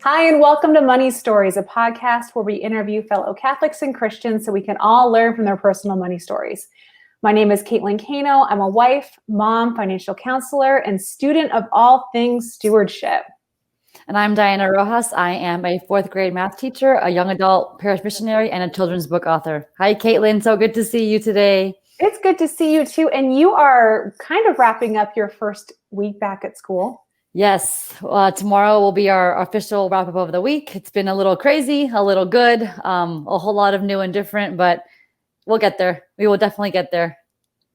Hi, and welcome to Money Stories, a podcast where we interview fellow Catholics and Christians so we can all learn from their personal money stories. My name is Caitlin Cano. I'm a wife, mom, financial counselor, and student of all things stewardship. And I'm Diana Rojas. I am a fourth grade math teacher, a young adult parish missionary, and a children's book author. Hi, Caitlin. So good to see you today. It's good to see you too. And you are kind of wrapping up your first week back at school. Yes. Tomorrow will be our official wrap up of the week. It's been a little crazy, a little good, a whole lot of new and different, but we'll get there. We will definitely get there.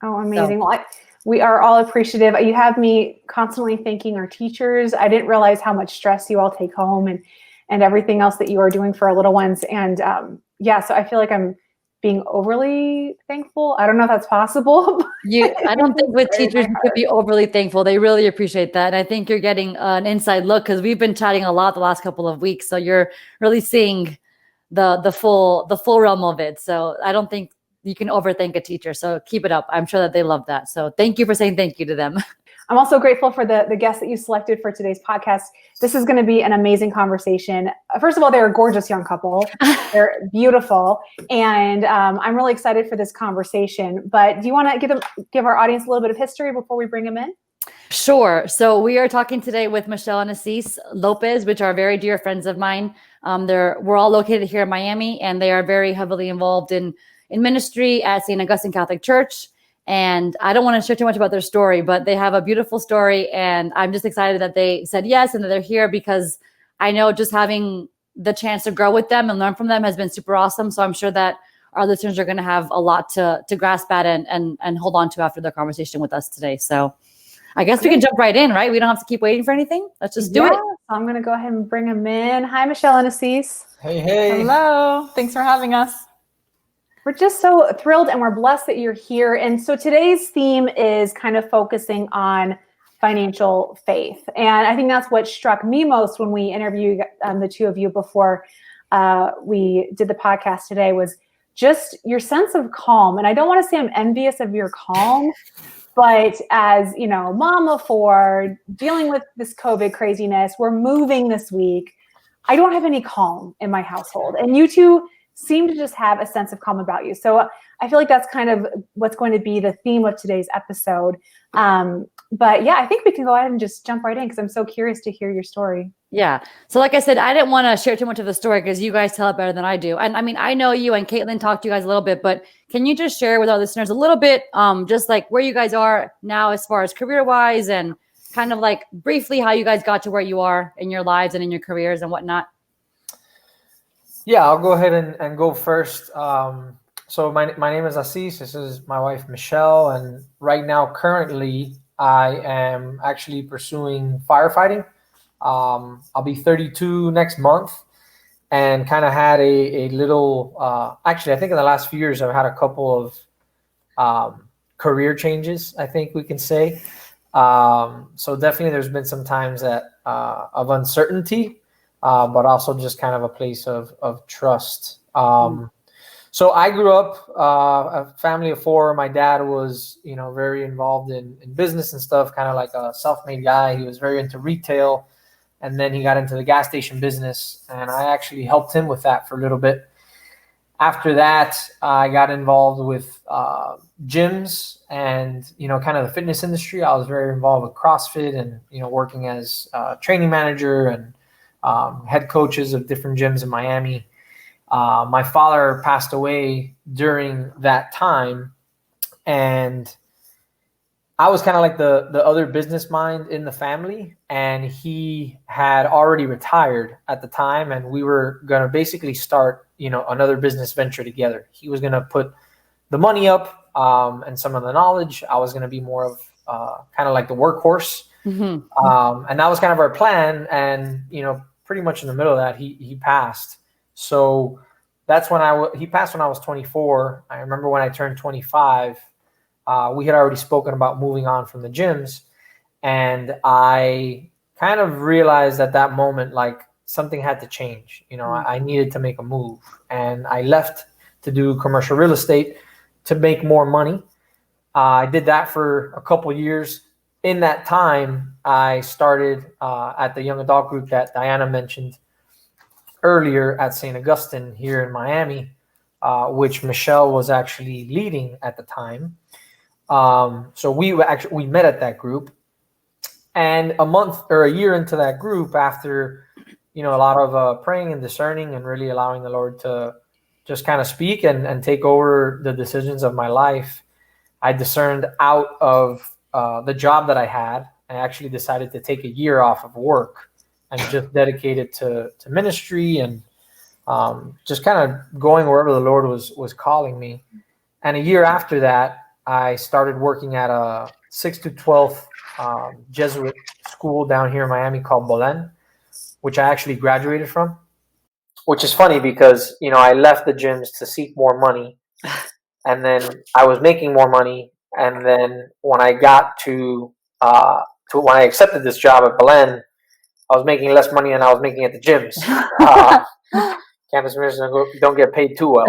Oh, amazing. Well, we are all appreciative. You have me constantly thanking our teachers. I didn't realize how much stress you all take home and everything else that you are doing for our little ones. And so I feel like I'm being overly thankful. I don't know if that's possible. I don't think with teachers you could be overly thankful. They really appreciate that. And I think you're getting an inside look because we've been chatting a lot the last couple of weeks. So you're really seeing the full realm of it. So I don't think you can overthank a teacher. So keep it up. I'm sure that they love that. So thank you for saying thank you to them. I'm also grateful for the guests that you selected for today's podcast. This is going to be an amazing conversation. First of all, they're a gorgeous young couple. They're beautiful. And I'm really excited for this conversation. But do you want to give our audience a little bit of history before we bring them in? Sure. So we are talking today with Michelle and Ais Lopez, which are very dear friends of mine. We're all located here in Miami, and they are very heavily involved in ministry at St. Augustine Catholic Church. And I don't want to share too much about their story, but they have a beautiful story. And I'm just excited that they said yes and that they're here because I know just having the chance to grow with them and learn from them has been super awesome. So I'm sure that our listeners are going to have a lot to grasp at and hold on to after their conversation with us today. So I guess we can jump right in, right? We don't have to keep waiting for anything. Let's just do it. So I'm going to go ahead and bring them in. Hi, Michelle and Ais. Hey. Hello. Thanks for having us. We're just so thrilled and we're blessed that you're here. And so today's theme is kind of focusing on financial faith. And I think that's what struck me most when we interviewed the two of you before we did the podcast today was just your sense of calm. And I don't want to say I'm envious of your calm, but as, mom of four, dealing with this COVID craziness, we're moving this week. I don't have any calm in my household. And you two seem to just have a sense of calm about you. So I feel like that's kind of what's going to be the theme of today's episode. But yeah, I think we can go ahead and just jump right in because I'm so curious to hear your story. Yeah. So like I said, I didn't want to share too much of the story because you guys tell it better than I do. And I mean, I know you and Caitlin talked to you guys a little bit, but can you just share with our listeners a little bit, just like where you guys are now as far as career-wise and kind of like briefly how you guys got to where you are in your lives and in your careers and whatnot? Yeah, I'll go ahead and go first. So my name is Ais. This is my wife, Michelle. And right now, currently, I am actually pursuing firefighting. I'll be 32 next month and kind of had a little, actually, I think in the last few years, I've had a couple of career changes, I think we can say. So definitely there's been some times that of uncertainty. But also just kind of a place of trust. So I grew up a family of four. My dad was, very involved in business and stuff, kind of like a self-made guy. He was very into retail. And then he got into the gas station business. And I actually helped him with that for a little bit. After that, I got involved with gyms and, kind of the fitness industry. I was very involved with CrossFit and, working as a training manager and head coaches of different gyms in Miami. My father passed away during that time, and I was kind of like the other business mind in the family, and he had already retired at the time, and we were going to basically start, another business venture together. He was going to put the money up and some of the knowledge. I was going to be more of kind of like the workhorse. Mm-hmm. And that was kind of our plan. And, pretty much in the middle of that, he passed. So that's when he passed when I was 24. I remember when I turned 25, we had already spoken about moving on from the gyms. And I kind of realized at that moment, like something had to change. I needed to make a move. And I left to do commercial real estate to make more money. I did that for a couple years. In that time, I started at the young adult group that Diana mentioned, earlier at St. Augustine here in Miami, which Michelle was actually leading at the time. So we met at that group, and a month or a year into that group, after a lot of praying and discerning and really allowing the Lord to just kind of speak and take over the decisions of my life, I discerned out of the job that I had. I actually decided to take a year off of work and just dedicate it to ministry and just kind of going wherever the Lord was calling me. And a year after that, I started working at a 6 to 12 Jesuit school down here in Miami called Belen, which I actually graduated from. Which is funny because I left the gyms to seek more money, and then I was making more money. And then when I got to when I accepted this job at Belen, I was making less money than I was making at the gyms. Campus ministers don't get paid too well.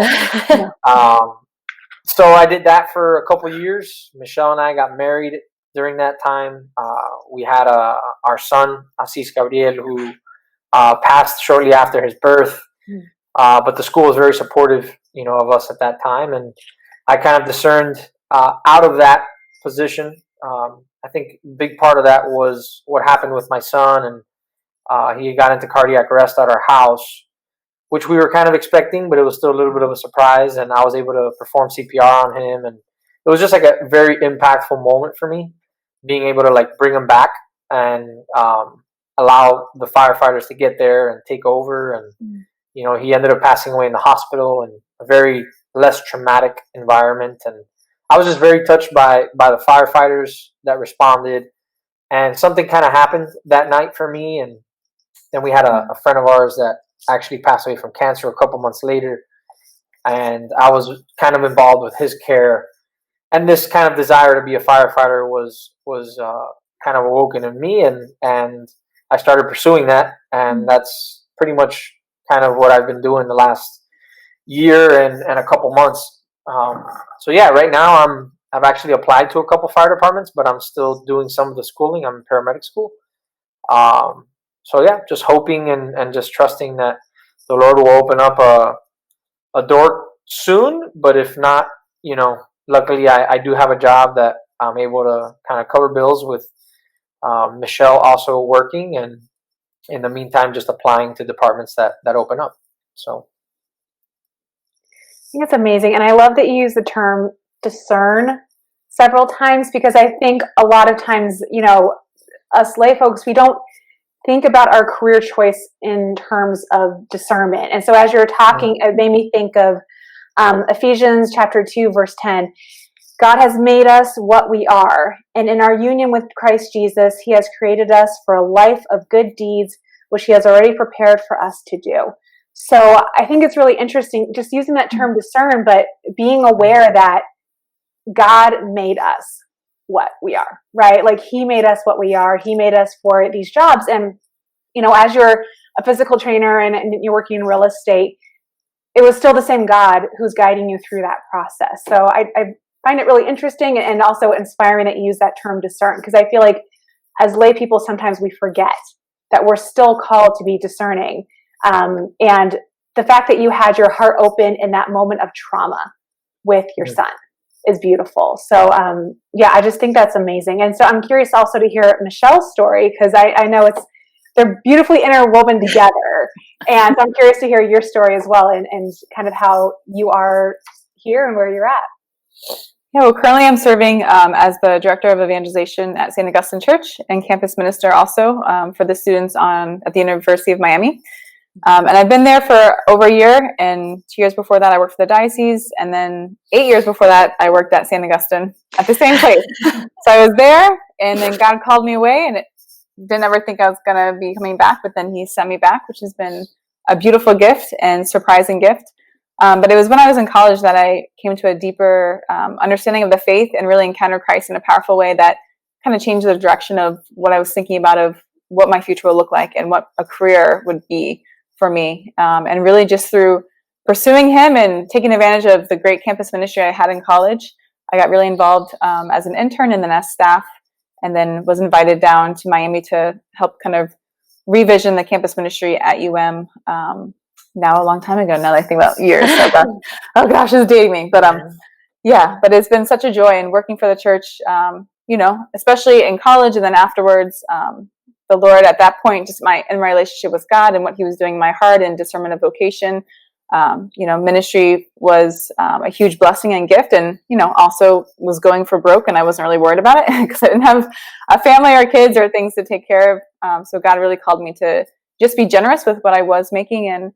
So I did that for a couple of years. Michelle and I got married during that time. We had our son, Ais Gabriel, who passed shortly after his birth. But the school was very supportive, of us at that time. And I kind of discerned out of that position. I think a big part of that was what happened with my son, and he got into cardiac arrest at our house, which we were kind of expecting, but it was still a little bit of a surprise. And I was able to perform CPR on him, and it was just like a very impactful moment for me, being able to bring him back and allow the firefighters to get there and take over. And he ended up passing away in the hospital in a very less traumatic environment. And I was just very touched by the firefighters that responded. And something kind of happened that night for me. And then we had a friend of ours that actually passed away from cancer a couple months later. And I was kind of involved with his care. And this kind of desire to be a firefighter was kind of awoken in me. And I started pursuing that. And that's pretty much kind of what I've been doing the last year and a couple months. So yeah, right now I've actually applied to a couple fire departments, but I'm still doing some of the schooling. I'm in paramedic school. So yeah, just hoping and just trusting that the Lord will open up a door soon. But if not, luckily I do have a job that I'm able to kind of cover bills with, Michelle also working, and in the meantime, just applying to departments that open up. So I think it's amazing. And I love that you use the term discern several times, because I think a lot of times, us lay folks, we don't think about our career choice in terms of discernment. And so as you're talking, it made me think of Ephesians chapter 2, verse 10. God has made us what we are, and in our union with Christ Jesus, he has created us for a life of good deeds, which he has already prepared for us to do. So I think it's really interesting just using that term discern, but being aware that God made us what we are, right? He made us what we are. He made us for these jobs. And, as you're a physical trainer and you're working in real estate, it was still the same God who's guiding you through that process. So I find it really interesting and also inspiring that you use that term discern, because I feel like as lay people, sometimes we forget that we're still called to be discerning. And the fact that you had your heart open in that moment of trauma with your son is beautiful. So, I just think that's amazing. And so I'm curious also to hear Michelle's story, because I know they're beautifully interwoven together. And so I'm curious to hear your story as well, and kind of how you are here and where you're at. Yeah, well, currently I'm serving as the Director of Evangelization at St. Augustine Church and campus minister also for the students at the University of Miami. And I've been there for over a year, and 2 years before that I worked for the diocese, and then 8 years before that I worked at St. Augustine at the same place. So I was there, and then God called me away, and didn't ever think I was going to be coming back, but then he sent me back, which has been a beautiful gift and surprising gift. But it was when I was in college that I came to a deeper understanding of the faith and really encountered Christ in a powerful way that kind of changed the direction of what I was thinking about of what my future would look like and what a career would be for me. And really just through pursuing him and taking advantage of the great campus ministry I had in college, I got really involved as an intern and then as staff, and then was invited down to Miami to help kind of revision the campus ministry at UM now a long time ago. Now that I think about years, so oh gosh, it's dating me. But yeah, but it's been such a joy, and working for the church, especially in college and then afterwards. The Lord at that point, just in my relationship with God and what He was doing in my heart and discernment of vocation. Ministry was a huge blessing and gift, and also was going for broke, and I wasn't really worried about it because I didn't have a family or kids or things to take care of. So God really called me to just be generous with what I was making, and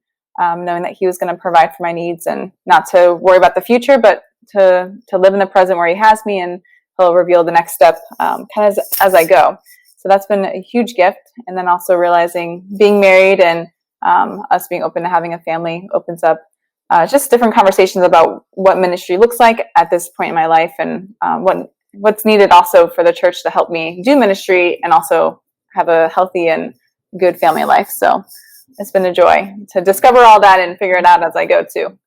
knowing that He was going to provide for my needs, and not to worry about the future, but to live in the present where He has me, and He'll reveal the next step kind of as I go. So that's been a huge gift. And then also realizing being married and us being open to having a family opens up just different conversations about what ministry looks like at this point in my life, and what's needed also for the church to help me do ministry and also have a healthy and good family life. So it's been a joy to discover all that and figure it out as I go too.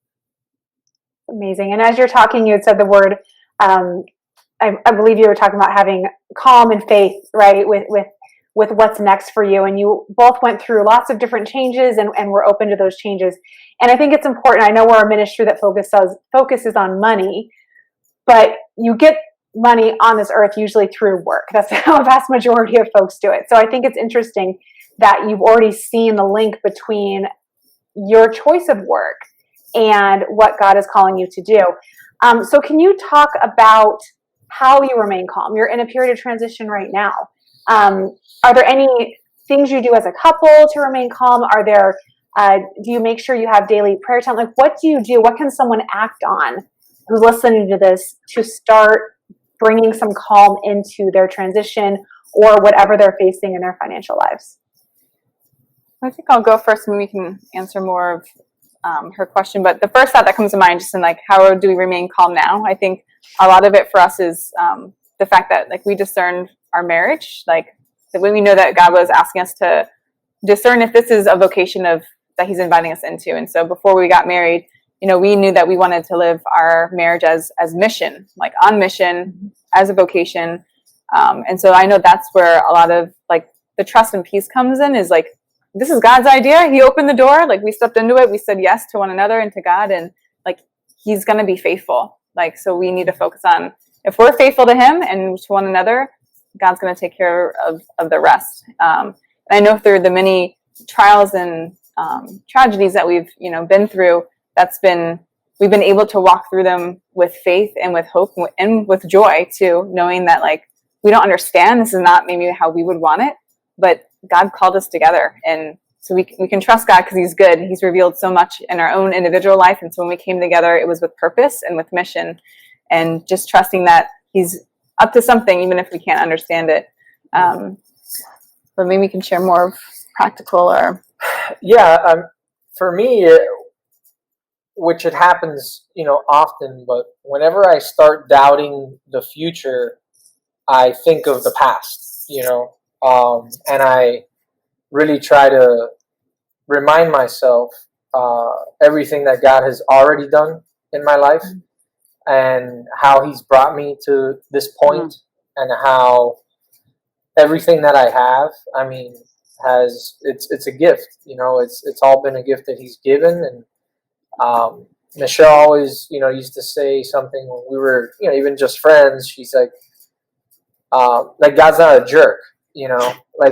Amazing. And as you're talking, you had said the word, I believe you were talking about having calm and faith, right? With what's next for you. And you both went through lots of different changes and were open to those changes. And I think it's important. I know we're a ministry that focuses on money, but you get money on this earth usually through work. That's how a vast majority of folks do it. So I think it's interesting that you've already seen the link between your choice of work and what God is calling you to do. So can you talk about how you remain calm? You're in a period of transition right now. Are there any things you do as a couple to remain calm? Do you make sure you have daily prayer time? Like, what do you do? What can someone act on who's listening to this to start bringing some calm into their transition or whatever they're facing in their financial lives? I think I'll go first, and we can answer more of her question. But the first thought that comes to mind, just in like, how do we remain calm now? I think a lot of it for us is the fact that we discern our marriage, when we know that God was asking us to discern if this is a vocation that He's inviting us into. And so before we got married, we knew that we wanted to live our marriage as mission, on mission, as a vocation. And so I know that's where a lot of the trust and peace comes in, is this is God's idea. He opened the door. We stepped into it. We said yes to one another and to God, and He's going to be faithful. So we need to focus on, if we're faithful to Him and to one another, God's going to take care of the rest. And I know through the many trials and tragedies that we've been through, we've been able to walk through them with faith and with hope and with joy too, knowing that we don't understand. This is not maybe how we would want it, but God called us together, and so we can trust God because He's good. He's revealed so much in our own individual life, and so when we came together, it was with purpose and with mission, and just trusting that He's up to something, even if we can't understand it. But maybe we can share more of practical or... Yeah, for me, which it happens, often, but whenever I start doubting the future, I think of the past, and I really try to remind myself everything that God has already done in my life, and how He's brought me to this point, and how everything that I have, it's a gift. It's all been a gift that He's given. And Michelle always, used to say something when we were, even just friends. She's like God's not a jerk.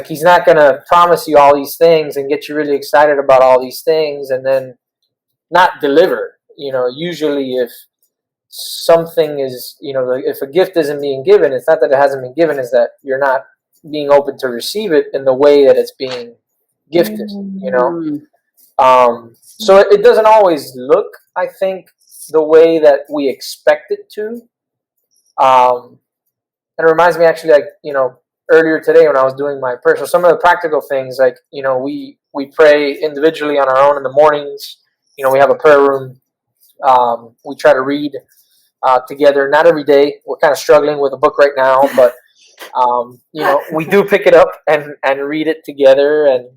He's not going to promise you all these things and get you really excited about all these things and then not deliver. Usually if something is, if a gift isn't being given, it's not that it hasn't been given, it's that you're not being open to receive it in the way that it's being gifted, So it doesn't always look, I think, the way that we expect it to. And it reminds me actually, earlier today when I was doing my prayer. So some of the practical things, we pray individually on our own in the mornings. We have a prayer room. We try to read together. Not every day. We're kind of struggling with a book right now, but we do pick it up and read it together. And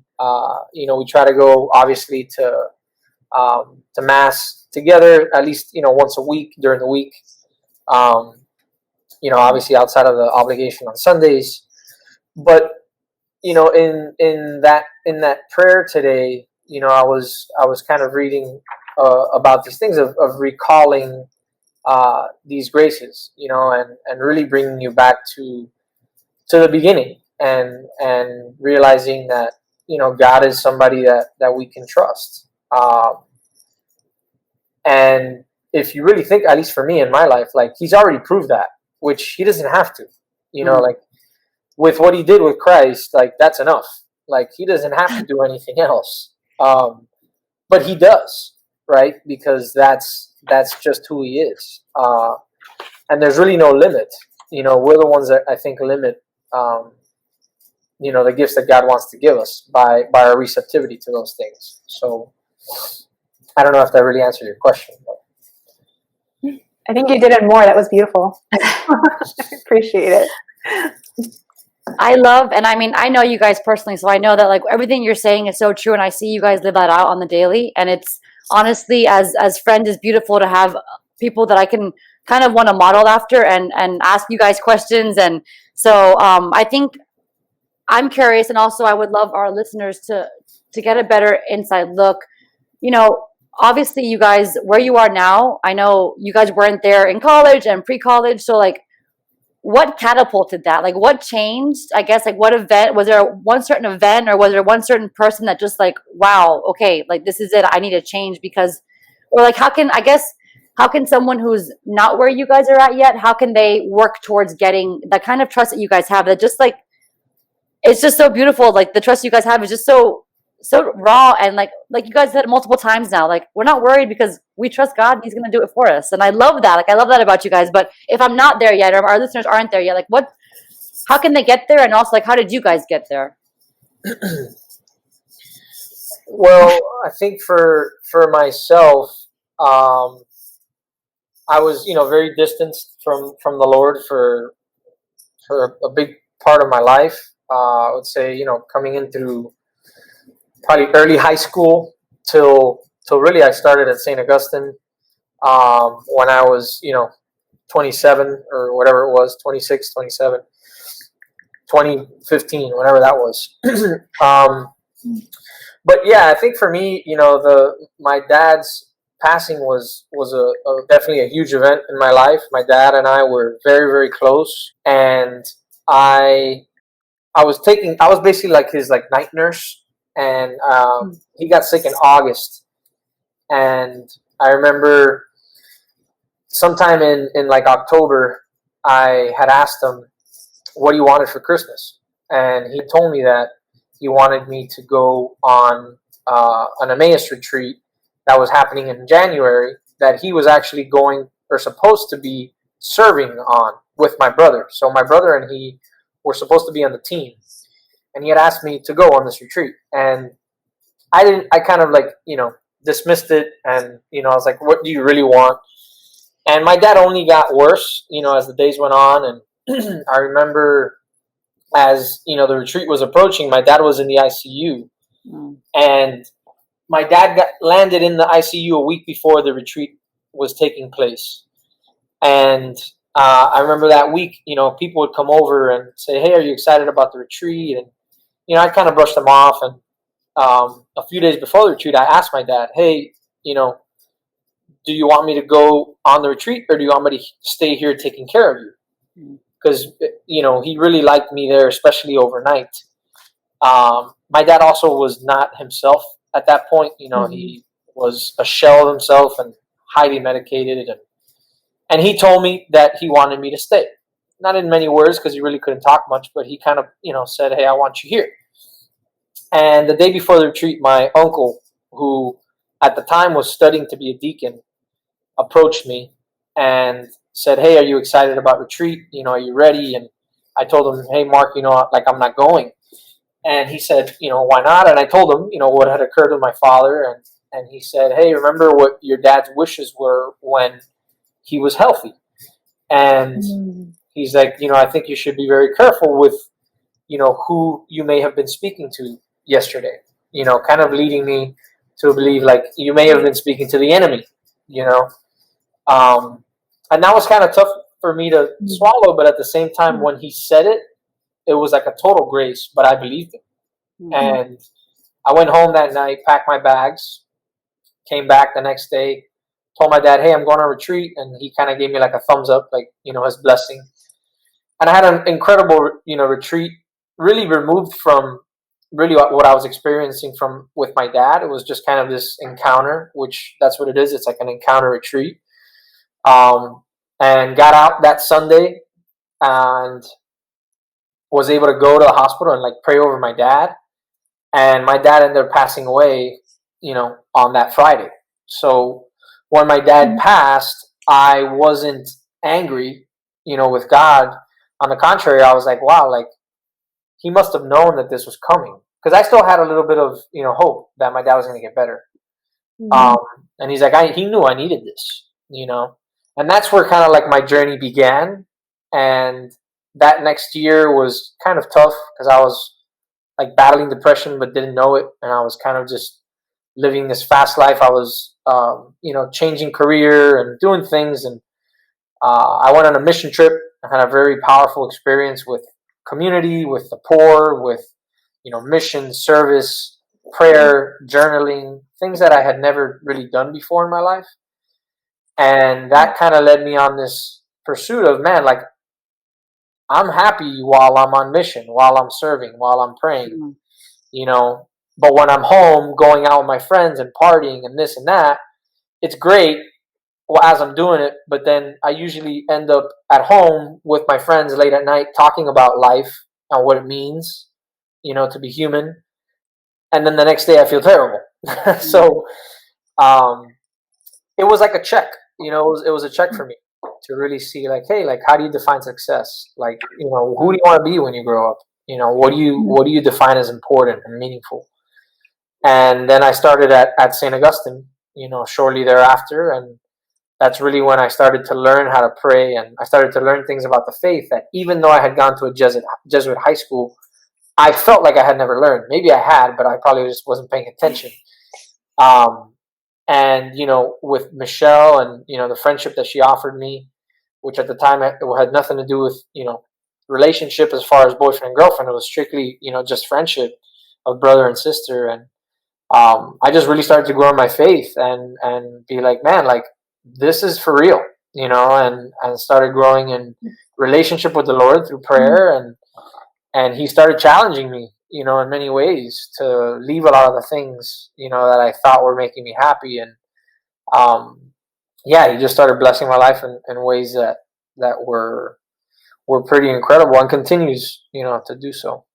we try to go obviously to mass together at least once a week during the week. Obviously outside of the obligation on Sundays. But in that prayer today, I was kind of reading about these things of recalling these graces, and really bringing you back to the beginning, and realizing that God is somebody that we can trust. And if you really think, at least for me in my life, like He's already proved that, which He doesn't have to, like with what He did with Christ, like that's enough. Like He doesn't have to do anything else, but He does, right? Because that's just who He is, and there's really no limit. We're the ones that I think limit, the gifts that God wants to give us by our receptivity to those things. So I don't know if that really answered your question, but I think you did it more. That was beautiful. I appreciate it. I love, and I mean, I know you guys personally, so I know that like everything you're saying is so true, and I see you guys live that out on the daily. And it's honestly, as friends, it's beautiful to have people that I can kind of want to model after and ask you guys questions. And so I think I'm curious, and also I would love our listeners to get a better inside look. Obviously, you guys, where you are now, I know you guys weren't there in college and pre-college, so like, what catapulted that? Like, what changed? I guess, like, what event? Was there one certain event, or was there one certain person that just like, wow, okay, like this is it. I need to change because, or like, how can someone who's not where you guys are at yet, how can they work towards getting the kind of trust that you guys have that just like, it's just so beautiful. Like the trust you guys have is just so raw, and like you guys said multiple times now, like we're not worried because we trust God and He's going to do it for us. And I love that. Like I love that about you guys. But if I'm not there yet, or our listeners aren't there yet, like how can they get there? And also, like, how did you guys get there? Well, I think for myself, I was very distanced from the Lord for a big part of my life. I would say coming in through probably early high school till really I started at St. Augustine when I was 27 or whatever it was, 26, 27, 2015, whatever that was. But yeah, I think for me, my dad's passing was definitely a huge event in my life. My dad and I were very, very close, and I was basically like his like night nurse, and he got sick in August, and I remember sometime in like October, I had asked him what he wanted for Christmas, and he told me that he wanted me to go on an Emmaus retreat that was happening in January, that he was actually going or supposed to be serving on with my brother. So my brother and he were supposed to be on the team, and he had asked me to go on this retreat, and I kind of like dismissed it, and I was like, what do you really want? And my dad only got worse as the days went on. And I remember as the retreat was approaching, my dad was in the ICU, and my dad landed in the ICU a week before the retreat was taking place. And I remember that week, people would come over and say, hey, are you excited about the retreat? And I kind of brushed them off. And a few days before the retreat, I asked my dad, hey, do you want me to go on the retreat, or do you want me to stay here taking care of you? Because he really liked me there, especially overnight. My dad also was not himself at that point. He was a shell of himself and highly medicated, and he told me that he wanted me to stay. Not in many words, because he really couldn't talk much, but he kind of said, hey, I want you here. And the day before the retreat, my uncle, who at the time was studying to be a deacon, approached me and said, hey, are you excited about retreat? Are you ready? And I told him, hey, Mark, like I'm not going. And he said, why not? And I told him, what had occurred with my father. And he said, hey, remember what your dad's wishes were when he was healthy. And he's like, I think you should be very careful with, who you may have been speaking to yesterday, kind of leading me to believe like you may have been speaking to the enemy, and that was kind of tough for me to swallow. But at the same time, when he said it, it was like a total grace, but I believed him. And I went home that night, packed my bags, came back the next day, told my dad, hey, I'm going on retreat. And he kind of gave me like a thumbs up, like, his blessing. And I had an incredible, retreat, really removed from really what I was experiencing with my dad. It was just kind of this encounter, which that's what it is. It's like an encounter retreat. And got out that Sunday and was able to go to the hospital and like pray over my dad. And my dad ended up passing away, on that Friday. So when my dad passed, I wasn't angry, with God. On the contrary, I was like, wow, like he must have known that this was coming, because I still had a little bit of, hope that my dad was going to get better. And he's like, he knew I needed this, and that's where kind of like my journey began. And that next year was kind of tough because I was like battling depression, but didn't know it. And I was kind of just living this fast life. I was, changing career and doing things. And I went on a mission trip. I had a very powerful experience with community, with the poor, with, mission, service, prayer, journaling, things that I had never really done before in my life. And that kind of led me on this pursuit of, man, like I'm happy while I'm on mission, while I'm serving, while I'm praying, but when I'm home going out with my friends and partying and this and that, it's great as I'm doing it. But then I usually end up at home with my friends late at night talking about life and what it means, to be human. And then the next day I feel terrible. So it was like a check, it was a check for me to really see like, hey, like how do you define success? Like, who do you want to be when you grow up? What do you define as important and meaningful? And then I started at St. Augustine, shortly thereafter. And that's really when I started to learn how to pray. And I started to learn things about the faith that even though I had gone to a Jesuit high school, I felt like I had never learned. Maybe I had, but I probably just wasn't paying attention. And, with Michelle and, the friendship that she offered me, which at the time it had nothing to do with, relationship as far as boyfriend and girlfriend. It was strictly, just friendship of brother and sister. And I just really started to grow in my faith and be like, man, like this is for real, and started growing in relationship with the Lord through prayer. And he started challenging me, in many ways to leave a lot of the things, that I thought were making me happy. And he just started blessing my life in ways that were pretty incredible, and continues, to do so.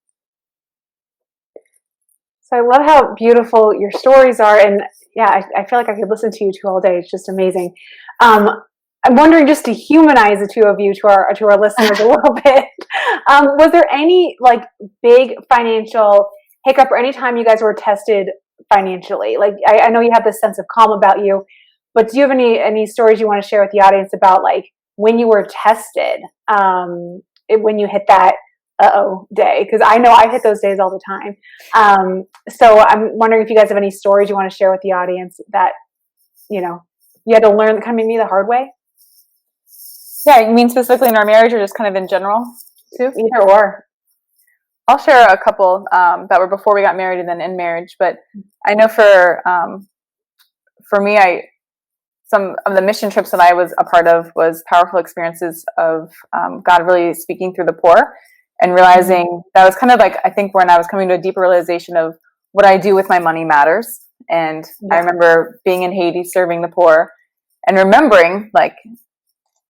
So I love how beautiful your stories are. And I feel like I could listen to you two all day. It's just amazing. I'm wondering, just to humanize the two of you to our listeners a little bit, was there any like big financial hiccup or any time you guys were tested financially? Like I know you have this sense of calm about you, but do you have any stories you want to share with the audience about like when you were tested, when you hit that day? Because I know I hit those days all the time. So I'm wondering if you guys have any stories you want to share with the audience that you had to learn kind of maybe the hard way. Yeah, you mean specifically in our marriage or just kind of in general too? Either or. I'll share a couple that were before we got married and then in marriage. But I know for me, some of the mission trips that I was a part of was powerful experiences of God really speaking through the poor, and realizing that was kind of like, I think, when I was coming to a deeper realization of what I do with my money matters. And I remember being in Haiti serving the poor and remembering like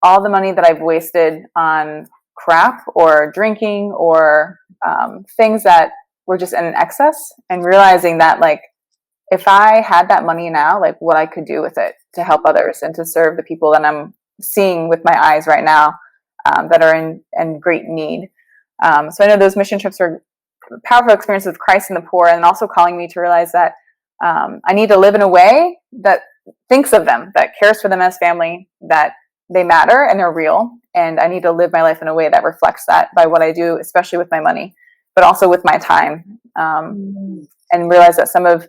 all the money that I've wasted on crap or drinking or things that were just in excess, and realizing that like if I had that money now, like what I could do with it to help others and to serve the people that I'm seeing with my eyes right now that are in great need. So I know those mission trips were powerful experiences with Christ and the poor, and also calling me to realize that I need to live in a way that thinks of them, that cares for them as family, that they matter and they're real. And I need to live my life in a way that reflects that by what I do, especially with my money, but also with my time. And realize that some of,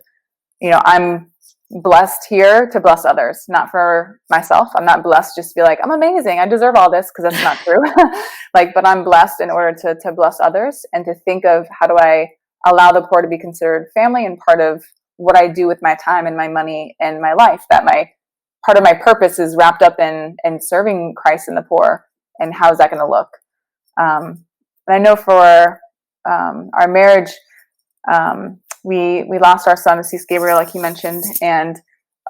I'm blessed here to bless others, not for myself. I'm not blessed just to be like, I'm amazing, I deserve all this, because that's not true. But I'm blessed in order to bless others, and to think of how do I allow the poor to be considered family and part of what I do with my time and my money and my life, that part of my purpose is wrapped up in serving Christ and the poor. And how is that going to look? And I know for our marriage, we lost our son, Ais Gabriel, like you mentioned, and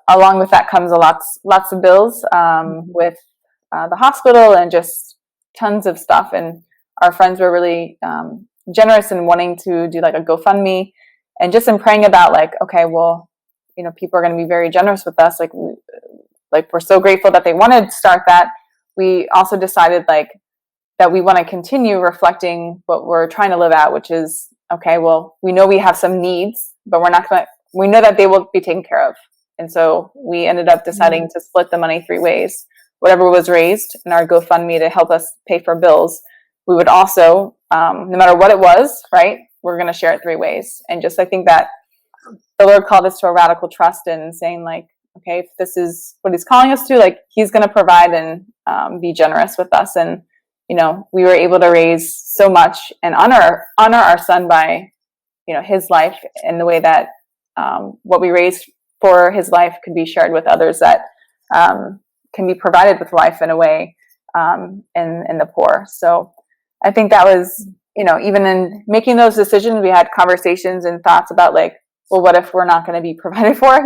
along with that comes lots of bills with the hospital and just tons of stuff. And our friends were really generous in wanting to do like a GoFundMe, and just in praying about like, okay, well, people are going to be very generous with us. Like we're so grateful that they wanted to start that. We also decided like that we want to continue reflecting what we're trying to live out, which is, okay, well, we know we have some needs, but we know that they will be taken care of. And so we ended up deciding to split the money 3 ways. Whatever was raised in our GoFundMe to help us pay for bills, we would also, no matter what it was, right, we're going to share it 3 ways. And just, I think that the Lord called us to a radical trust in saying like, okay, if this is what he's calling us to, like he's going to provide and be generous with us. And, we were able to raise so much and honor our son by, his life in the way that what we raised for his life could be shared with others that can be provided with life in a way in the poor. So I think that was, even in making those decisions, we had conversations and thoughts about like, well, what if we're not going to be provided for,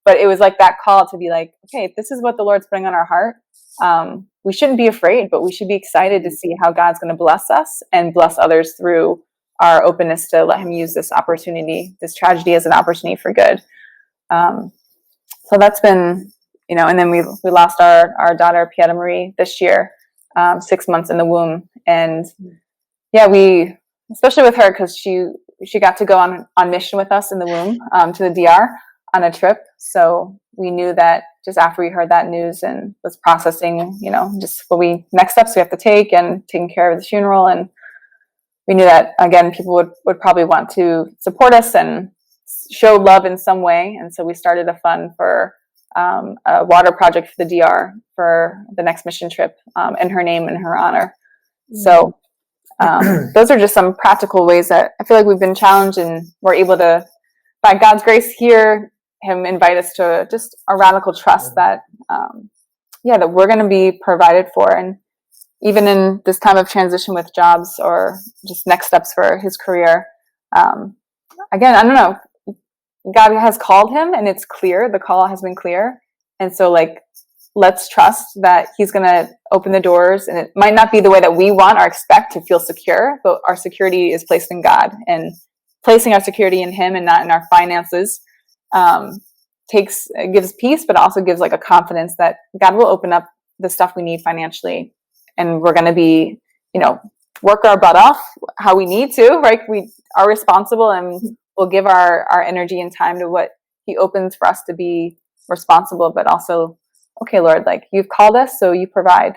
But it was like that call to be like, okay, if this is what the Lord's putting on our heart, we shouldn't be afraid, but we should be excited to see how God's going to bless us and bless others through our openness to let him use this opportunity, this tragedy, as an opportunity for good. So that's been, and then we lost our daughter, Pieta Marie, this year, 6 months in the womb. And yeah, we, especially with her, because she got to go on mission with us in the womb to the DR on a trip. So we knew that just after we heard that news and was processing, just next steps we have to take and taking care of the funeral. And we knew that, again, people would probably want to support us and show love in some way. And so we started a fund for a water project for the DR for the next mission trip in her name and her honor. So those are just some practical ways that I feel like we've been challenged, and we're able to, by God's grace, hear him invite us to just a radical trust that, that we're going to be provided for. And even in this time of transition with jobs or just next steps for his career, again, I don't know, God has called him, and it's clear, the call has been clear. And so like, let's trust that he's going to open the doors, and it might not be the way that we want or expect to feel secure, but our security is placed in God, and placing our security in him and not in our finances gives peace, but also gives like a confidence that God will open up the stuff we need financially, and we're going to be, work our butt off how we need to, right? We are responsible, and we'll give our energy and time to what he opens for us to be responsible, but also, okay, Lord, like you've called us, so you provide.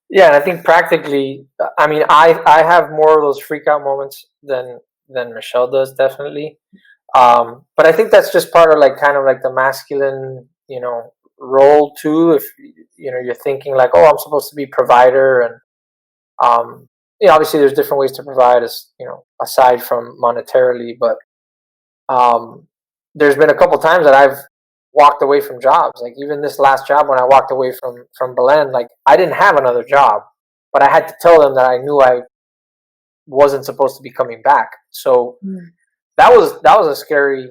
Yeah, and I think practically, I mean, I have more of those freak out moments than Michelle does, definitely. But I think that's just part of like kind of like the masculine, role too. If you're thinking like, oh, I'm supposed to be provider, and obviously there's different ways to provide, as aside from monetarily. But there's been a couple times that I've walked away from jobs. Like even this last job, when I walked away from Belen, like I didn't have another job, but I had to tell them that I knew I wasn't supposed to be coming back. So that was a scary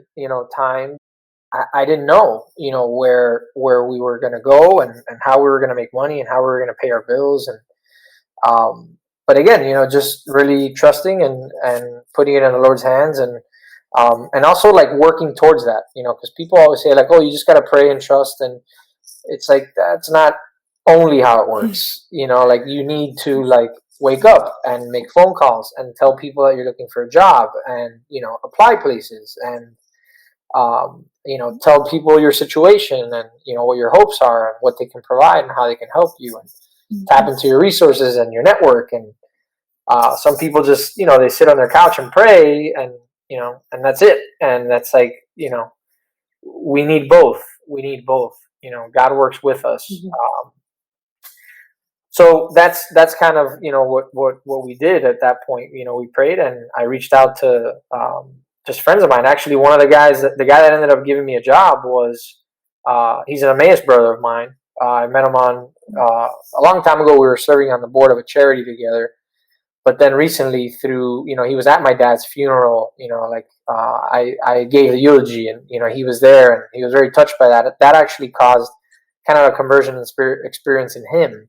time. I didn't know where we were going to go and how we were going to make money and how we were going to pay our bills. And but again, just really trusting and putting it in the Lord's hands, and also like working towards that, because people always say like, oh, you just got to pray and trust. And it's like, that's not only how it works. Like you need to like wake up and make phone calls and tell people that you're looking for a job, and, apply places, and, tell people your situation and, what your hopes are and what they can provide and how they can help you, and tap into your resources and your network. And some people just, they sit on their couch and pray, and, and that's it. And that's like, we need both. God works with us. so that's kind of, what we did at that point. We prayed, and I reached out to just friends of mine. Actually, one of the guy that ended up giving me a job was he's an Emmaus brother of mine. I met him on a long time ago. We were serving on the board of a charity together. But then recently, through he was at my dad's funeral. I gave the eulogy, and he was there, and he was very touched by that. That actually caused kind of a conversion and spirit experience in him.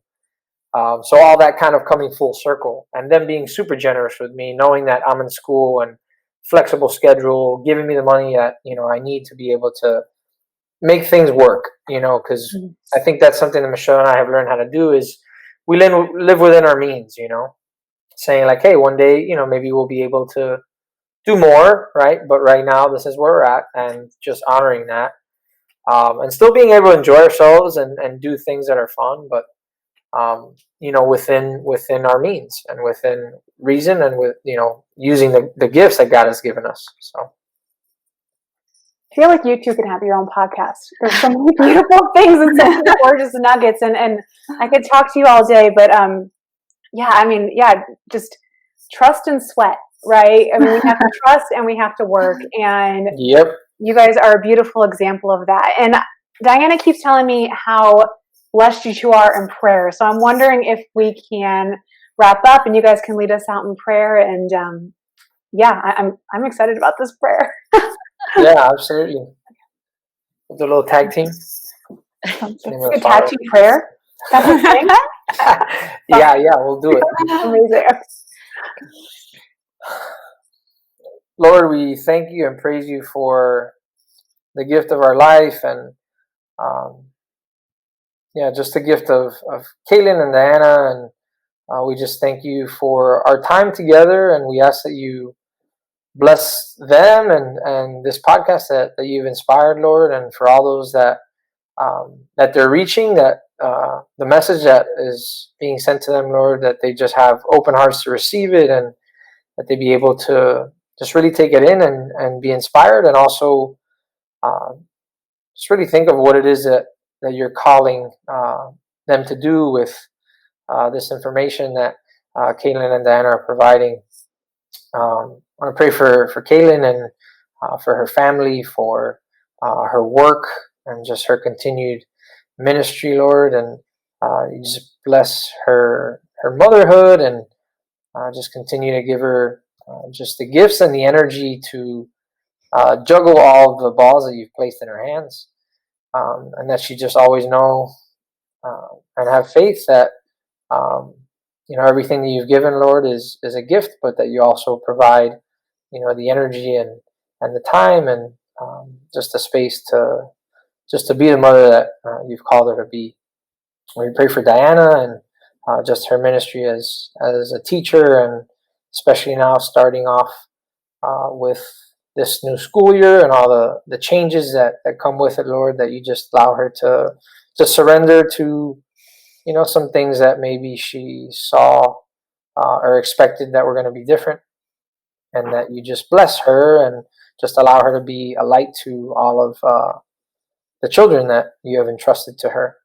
So all that kind of coming full circle, and them being super generous with me, knowing that I'm in school and flexible schedule, giving me the money that I need to be able to make things work. Because I think that's something that Michelle and I have learned how to do is we live within our means. Saying like, hey, one day maybe we'll be able to do more, right? But right now this is where we're at, and just honoring that, and still being able to enjoy ourselves and do things that are fun, but within our means and within reason, and with using the gifts that God has given us. So I feel like you two can have your own podcast. There's so many beautiful things and so many gorgeous nuggets, and I could talk to you all day, but just trust and sweat, right? I mean, we have to trust and we have to work, and yep, you guys are a beautiful example of that. And Diana keeps telling me how blessed you two are in prayer. So I'm wondering if we can wrap up and you guys can lead us out in prayer. And I'm excited about this prayer. Yeah, absolutely. The little tag team. A tag team prayer. That's what I'm saying. Yeah, we'll do it. Amazing. Lord, we thank you and praise you for the gift of our life, and just the gift of Kaylin and Diana, and we just thank you for our time together, and we ask that you bless them and this podcast that you've inspired, Lord, and for all those that they're reaching, that the message that is being sent to them, Lord, that they just have open hearts to receive it, and that they be able to just really take it in and be inspired, and also just really think of what it is that you're calling them to do with this information that Kaylin and Diana are providing. I want to pray for Kaylin and for her family, for her work, and just her continued ministry, Lord, and you just bless her motherhood, and just continue to give her just the gifts and the energy to juggle all of the balls that you've placed in her hands, and that she just always know and have faith that everything that you've given, Lord, is a gift, but that you also provide the energy and the time, and just the space to be the mother that you've called her to be. We pray for Diana and just her ministry as a teacher, and especially now starting off with this new school year and all the changes that come with it, Lord, that you just allow her to surrender to some things that maybe she saw or expected that were going to be different, and that you just bless her and just allow her to be a light to all of the children that you have entrusted to her.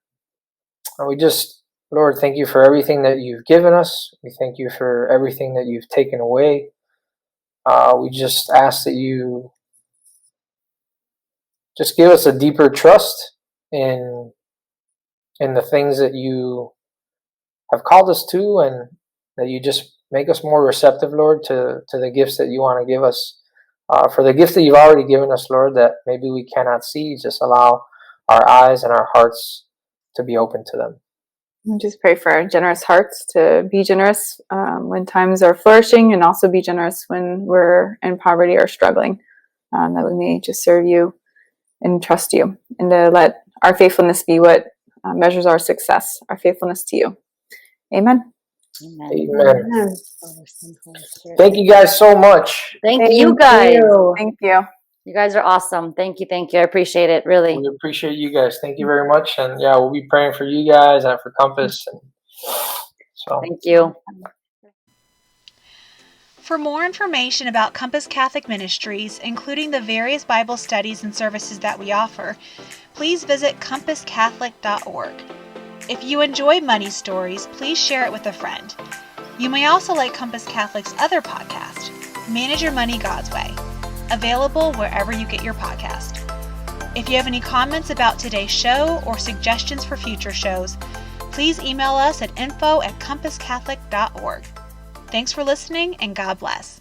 And we just, Lord, thank you for everything that you've given us. We thank you for everything that you've taken away. We just ask that you just give us a deeper trust in the things that you have called us to, and that you just make us more receptive, Lord, to the gifts that you want to give us. For the gifts that you've already given us, Lord, that maybe we cannot see, just allow our eyes and our hearts to be open to them. We just pray for our generous hearts to be generous when times are flourishing, and also be generous when we're in poverty or struggling, that we may just serve you and trust you, and to let our faithfulness be what measures our success, our faithfulness to you. Amen. Amen. Thank you guys so much. Thank you guys. Thank you. You guys are awesome. Thank you. I appreciate it, really. We appreciate you guys. Thank you very much. And we'll be praying for you guys and for Compass. And so thank you. For more information about Compass Catholic Ministries, including the various Bible studies and services that we offer, please visit compasscatholic.org. If you enjoy money stories, please share it with a friend. You may also like Compass Catholic's other podcast, Manage Your Money God's Way, available wherever you get your podcast. If you have any comments about today's show or suggestions for future shows, please email us at info@compasscatholic.org. Thanks for listening, and God bless.